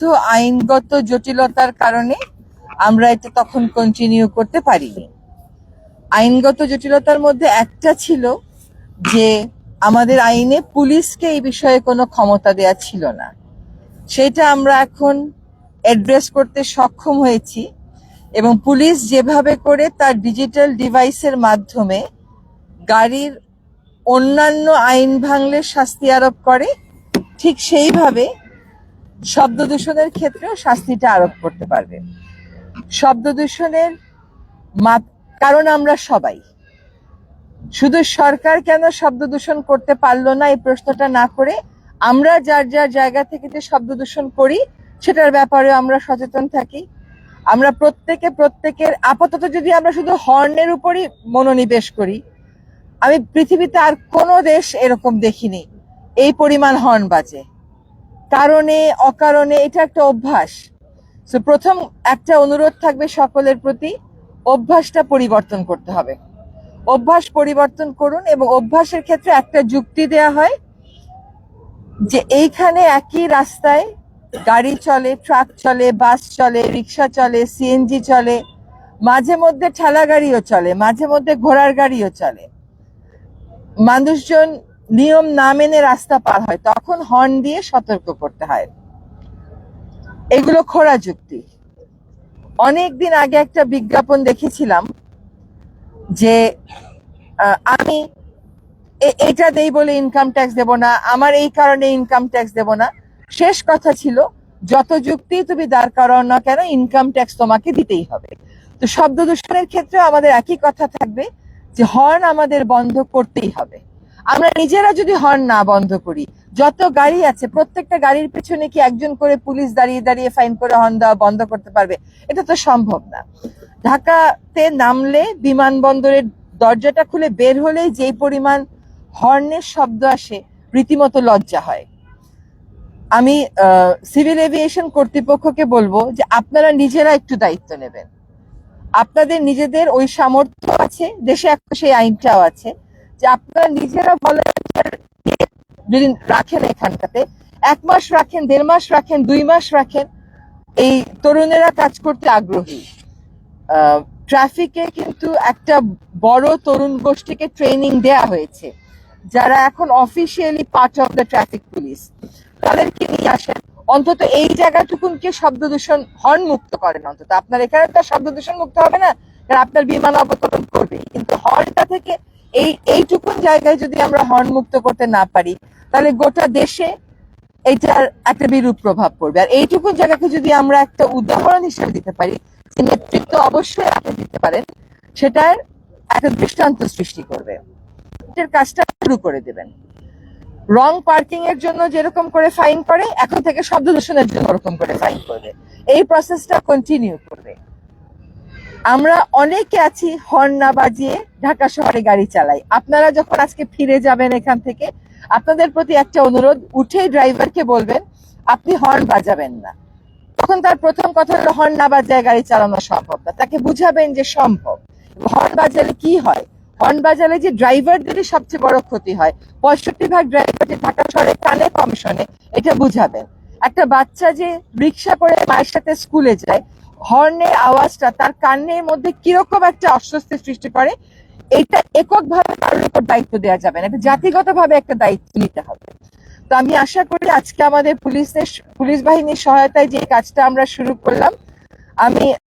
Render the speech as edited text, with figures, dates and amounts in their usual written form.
তো আইনগত জটিলতার কারণে আমরা এটা তখন কন্টিনিউ করতে পারিনি। আইনগত জটিলতার মধ্যে একটা ছিল যে আমাদের আইনে পুলিশকে এই বিষয়ে কোনো ক্ষমতা দেয়া ছিল না। সেটা আমরা এখন অ্যাড্রেস করতে সক্ষম হয়েছি এবং পুলিশ যেভাবে করে তার ডিজিটাল ডিভাইসের মাধ্যমে গাড়ির অন্যান্য আইন ভাঙলে শাস্তি আরোপ করে, ঠিক সেইভাবে শব্দ দূষণের ক্ষেত্রেও শাস্তিটা আরোপ করতে পারবে। শব্দ দূষণের কারণ আমরা সবাই, শুধু সরকার কেন শব্দ দূষণ করতে পারলো না এই প্রশ্নটা না করে আমরা যার যার জায়গা থেকে যে শব্দ দূষণ করি সেটার ব্যাপারে আমরা সচেতন থাকি। আমরা প্রত্যেকের আপাতত যদি আমরা শুধু হর্নের উপরই মনোনিবেশ করি, আমি পৃথিবীতে আর কোনো দেশ এরকম দেখিনি এই পরিমাণ হর্ন বাজে, কারণে অকারণে। এটা একটা অভ্যাস। তো প্রথম একটা অনুরোধ থাকবে সকলের প্রতি, অভ্যাসটা পরিবর্তন করতে হবে। অভ্যাস পরিবর্তন করুন এবং অভ্যাসের ক্ষেত্রে একটা যুক্তি দেয়া হয় যে এইখানে একই রাস্তায় গাড়ি চলে, ট্রাক চলে, বাস চলে, রিক্সা চলে, সিএনজি চলে, মাঝে মধ্যে ঠেলা গাড়িও চলে, মাঝে মধ্যে ঘোড়ার গাড়িও চলে। মানুষজন নিয়ম না মেনে রাস্তা পার হয়, তখন হর্ন দিয়ে সতর্ক করতে হয়। এগুলো খোঁড়া যুক্তি। অনেকদিন আগে একটা বিজ্ঞাপন দেখেছিলাম যে আমি এটা দেই বলে ইনকাম ট্যাক্স দেব না, আমার এই কারণে ইনকাম ট্যাক্স দেব না। শেষ কথা ছিল যত যুক্তি তুমি দাঁড় করাও না কেন, ইনকাম ট্যাক্স তোমাকে দিতেই হবে। তো শব্দ দূষণের ক্ষেত্রে আমাদের একই কথা থাকবে যে হর্ন আমাদের বন্ধ করতেই হবে। আমরা নিজেরা যদি হর্ন না বন্ধ করি, যত গাড়ি আছে প্রত্যেকটা গাড়ির পেছনে কি একজন করে পুলিশ দাঁড়িয়ে দাঁড়িয়ে ফাইন করে হর্ন দেওয়া বন্ধ করতে পারবে? এটা তো সম্ভব না। ঢাকাতে নামলে বিমানবন্দরের দরজাটা খুলে বের হলেই যেই পরিমাণ হর্নের শব্দ আসে, রীতিমতো লজ্জা হয়। আমি সিভিল এভিয়েশন কর্তৃপক্ষকে বলবো যে আপনারা নিজেরা একটু দায়িত্ব নেবেন। আপনাদের নিজেদের ওই সামর্থ্য আছে, দেশে এখন সেই আইনটাও আছে যে আপনারা নিজেরা ভলান্টিয়ার যদি রাখেন, এখানটাতে 1 মাস রাখেন, 1.5 মাস রাখেন, 2 মাস রাখেন। এই তরুণেরা কাজ করতে আগ্রহী। ট্রাফিকে কিন্তু একটা বড় তরুণ গোষ্ঠীকে ট্রেনিং দেয়া হয়েছে, যারা এখন officially part of the traffic police. তাদেরকে নিয়ে আসেন, অন্তত এই জায়গাটুকুনকে শব্দ দূষণ হর্ন মুক্ত করেন। অন্তত আপনার এখানে তো শব্দ দূষণ মুক্ত হবে না, কারণ আপনার বিমান অবতরণ করবে, কিন্তু হর্নটা থেকে এইটুকুন জায়গায় যদি আমরা হর্ন মুক্ত করতে না পারি, তাহলে গোটা দেশে এইটার একটা বিরূপ প্রভাব পড়বে। আর এইটুকুন জায়গাকে যদি আমরা একটা উদাহরণ হিসেবে দিতে পারি, যে নেতৃত্ব অবশ্যই আপনি দিতে পারেন, সেটার একটা দৃষ্টান্ত সৃষ্টি করবে। কাজটা শুরু করে দেবেন। রং পার্কিং এর জন্য যেরকম করে ফাইন করে, এখন থেকে শব্দ দূষণের জন্য ওরকম করে ফাইন করবে। এই প্রসেসটা কন্টিনিউ করবে। আমরা অনেকে আছি হর্ন না বাজিয়ে ঢাকা শহরে গাড়ি চালাই। আপনারা যখন আজকে ফিরে যাবেন এখান থেকে, আপনাদের প্রতি একটা অনুরোধ, উঠেই ড্রাইভারকে বলবেন আপনি হর্ন বাজাবেন না। তখন তার প্রথম কথা হলো হর্ন না বাজায় গাড়ি চালানো সম্ভব না। তাকে বুঝাবেন যে সম্ভব। হর্ন বাজালে কি হয়? হর্ন বাজালে যে ড্রাইভারদেরই সবচেয়ে বড় ক্ষতি হয়। 65% ড্রাইভার যে ঢাকা শহরে কানে কম শোনে, এটা বুঝাবেন। একটা বাচ্চা যে রিক্সা করে মায়ের সাথে স্কুলে যায়, হর্নের আওয়াজটা তার কানের মধ্যে কিরকম একটা অস্বস্তি সৃষ্টি করে, এটা এককভাবে কারোর উপর দায়িত্ব দেওয়া যাবে না, এটা জাতিগতভাবে একটা দায়িত্ব নিতে হবে। তো আমি আশা করি আজকে আমাদের পুলিশ বাহিনীর সহায়তায় যে কাজটা আমরা শুরু করলাম, আমি